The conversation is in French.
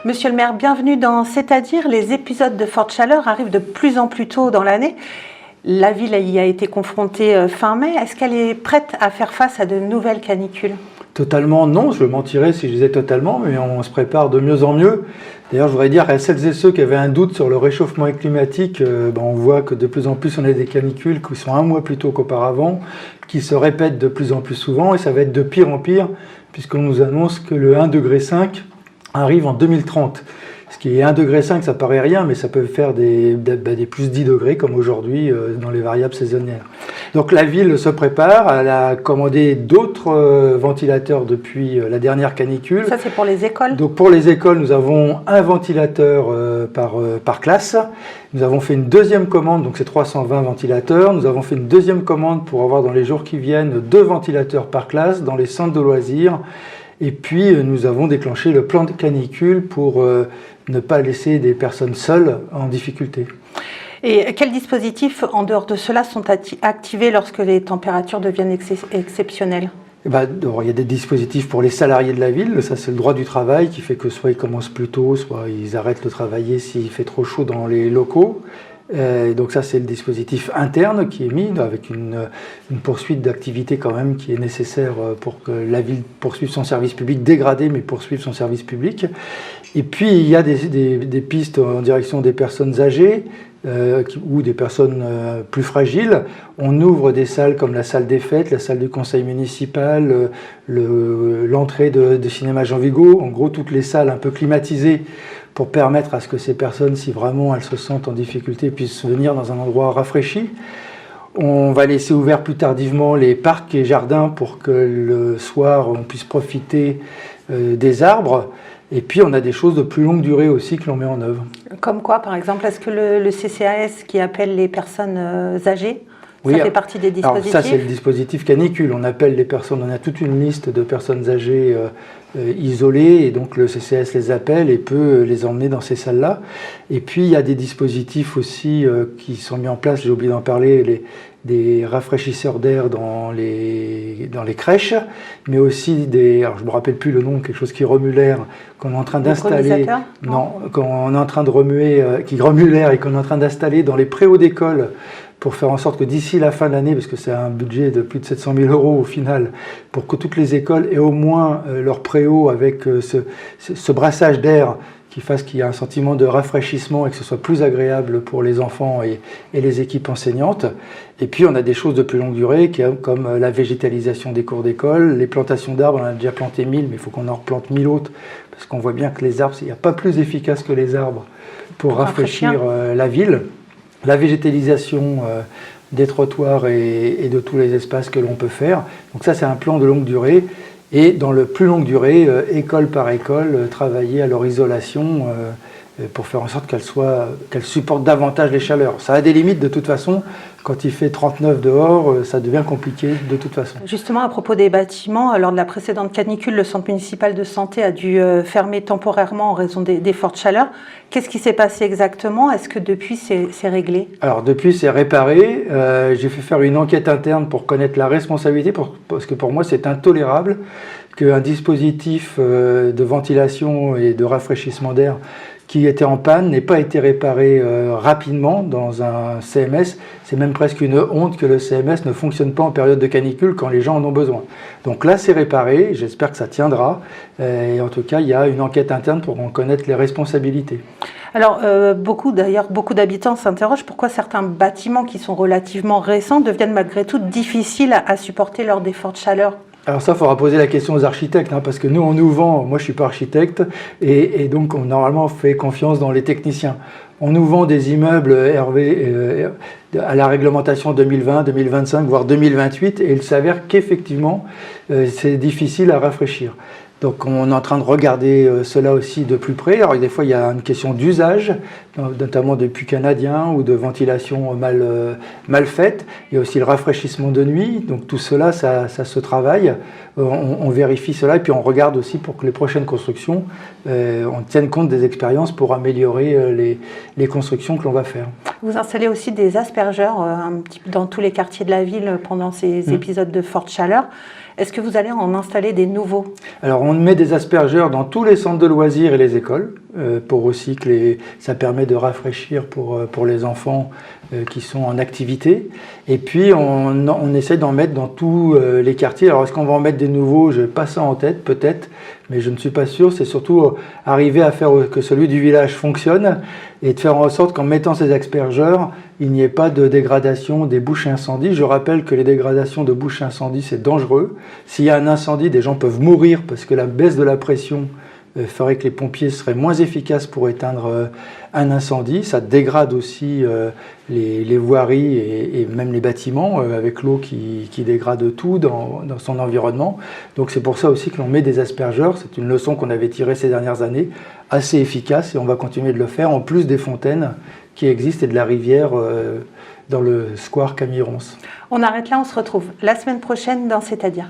Monsieur le maire, bienvenue dans C'est-à-dire. Les épisodes de forte chaleur arrivent de plus en plus tôt dans l'année. La ville y a été confrontée fin mai. Est-ce qu'elle est prête à faire face à de nouvelles canicules? Totalement non, je mentirais si je disais totalement, mais on se prépare de mieux en mieux. D'ailleurs, je voudrais dire à celles et ceux qui avaient un doute sur le réchauffement climatique, on voit que de plus en plus on a des canicules qui sont un mois plus tôt qu'auparavant, qui se répètent de plus en plus souvent, et ça va être de pire en pire, puisqu'on nous annonce que le 1,5 degré arrive en 2030. Ce qui est 1,5 degré, ça paraît rien, mais ça peut faire des plus 10 degrés comme aujourd'hui dans les variables saisonnières. Donc la ville se prépare, elle a commandé d'autres ventilateurs depuis la dernière canicule. Ça c'est pour les écoles? Donc pour les écoles, nous avons un ventilateur par classe. Nous avons fait une deuxième commande, donc c'est 320 ventilateurs. Nous avons fait une deuxième commande pour avoir dans les jours qui viennent 2 ventilateurs par classe dans les centres de loisirs. Et puis nous avons déclenché le plan de canicule pour ne pas laisser des personnes seules en difficulté. Et quels dispositifs, en dehors de cela, sont activés lorsque les températures deviennent exceptionnelles? Il y a des dispositifs pour les salariés de la ville, ça c'est le droit du travail qui fait que soit ils commencent plus tôt, soit ils arrêtent de travailler s'il fait trop chaud dans les locaux. Donc ça c'est le dispositif interne qui est mis avec une poursuite d'activité quand même qui est nécessaire pour que la ville poursuive son service public dégradé mais poursuive son service public. Et puis il y a des pistes en direction des personnes âgées ou des personnes plus fragiles. On ouvre des salles comme la salle des fêtes, la salle du conseil municipal, l'entrée de cinéma Jean Vigo, en gros toutes les salles un peu climatisées pour permettre à ce que ces personnes, si vraiment elles se sentent en difficulté, puissent venir dans un endroit rafraîchi. On va laisser ouvert plus tardivement les parcs et jardins pour que le soir on puisse profiter des arbres. Et puis on a des choses de plus longue durée aussi que l'on met en œuvre. Comme quoi par exemple? Est-ce que le CCAS qui appelle les personnes âgées, oui, ça fait partie des dispositifs? Alors ça c'est le dispositif canicule, on appelle les personnes, on a toute une liste de personnes âgées isolées et donc le CCAS les appelle et peut les emmener dans ces salles-là. Et puis il y a des dispositifs aussi qui sont mis en place, j'ai oublié d'en parler, des rafraîchisseurs d'air dans les crèches, mais aussi alors je ne me rappelle plus le nom, quelque chose qui remue l'air, qu'on est en train d'installer. Non, qu'on est en train de remuer, qui remue l'air et qu'on est en train d'installer dans les préaux d'école pour faire en sorte que d'ici la fin de l'année, parce que c'est un budget de plus de 700 000 € au final, pour que toutes les écoles aient au moins leur préau avec ce brassage d'air qui fasse qu'il y ait un sentiment de rafraîchissement et que ce soit plus agréable pour les enfants et les équipes enseignantes. Et puis on a des choses de plus longue durée comme la végétalisation des cours d'école, les plantations d'arbres, on a déjà planté 1000, mais il faut qu'on en replante 1000 autres, parce qu'on voit bien que les arbres, il n'y a pas plus efficace que les arbres pour rafraîchir la ville. La végétalisation des trottoirs et de tous les espaces que l'on peut faire. Donc ça c'est un plan de longue durée. Et dans le plus longue durée, école par école, travailler à leur isolation pour faire en sorte qu'elles supportent davantage les chaleurs. Ça a des limites de toute façon. Quand il fait 39 dehors, ça devient compliqué de toute façon. Justement, à propos des bâtiments, lors de la précédente canicule, le centre municipal de santé a dû fermer temporairement en raison des fortes chaleurs. Qu'est-ce qui s'est passé exactement? Est-ce que depuis, c'est réglé? Alors, depuis, c'est réparé. J'ai fait faire une enquête interne pour connaître la responsabilité, parce que pour moi, c'est intolérable qu'un dispositif de ventilation et de rafraîchissement d'air qui était en panne n'ait pas été réparé rapidement dans un CMS. C'est même presque une honte que le CMS ne fonctionne pas en période de canicule quand les gens en ont besoin. Donc là, c'est réparé, j'espère que ça tiendra. Et en tout cas, il y a une enquête interne pour en connaître les responsabilités. Alors, beaucoup d'habitants s'interrogent pourquoi certains bâtiments qui sont relativement récents deviennent malgré tout difficiles à supporter lors des fortes chaleurs. Alors ça, il faudra poser la question aux architectes, parce que nous, on nous vend, moi je ne suis pas architecte, et donc normalement on fait confiance dans les techniciens. On nous vend des immeubles à la réglementation 2020, 2025, voire 2028, et il s'avère qu'effectivement, c'est difficile à rafraîchir. Donc on est en train de regarder cela aussi de plus près. Alors des fois il y a une question d'usage, notamment de puits canadiens ou de ventilation mal faite. Il y a aussi le rafraîchissement de nuit. Donc tout cela, ça se travaille. On vérifie cela et puis on regarde aussi pour que les prochaines constructions, on tienne compte des expériences pour améliorer les constructions que l'on va faire. Vous installez aussi des aspergeurs un petit peu dans tous les quartiers de la ville pendant ces épisodes de forte chaleur. Est-ce que vous allez en installer des nouveaux? Alors On met des aspergeurs dans tous les centres de loisirs et les écoles, pour aussi que ça permet de rafraîchir pour les enfants qui sont en activité. Et puis on essaie d'en mettre dans tous les quartiers. Alors est-ce qu'on va en mettre des nouveaux? Je n'ai pas ça en tête, peut-être, mais je ne suis pas sûr. C'est surtout arriver à faire que celui du village fonctionne et de faire en sorte qu'en mettant ces aspergeurs, il n'y ait pas de dégradation des bouches incendies. Je rappelle que les dégradations de bouches incendies, c'est dangereux. S'il y a un incendie, des gens peuvent mourir parce que la baisse de la pression ferait que les pompiers seraient moins efficaces pour éteindre un incendie. Ça dégrade aussi les voiries et même les bâtiments avec l'eau qui dégrade tout dans son environnement. Donc c'est pour ça aussi que l'on met des aspergeurs. C'est une leçon qu'on avait tirée ces dernières années, assez efficace, et on va continuer de le faire, en plus des fontaines qui existent et de la rivière dans le square Camille Ronce. On arrête là, on se retrouve la semaine prochaine dans C'est-à-dire.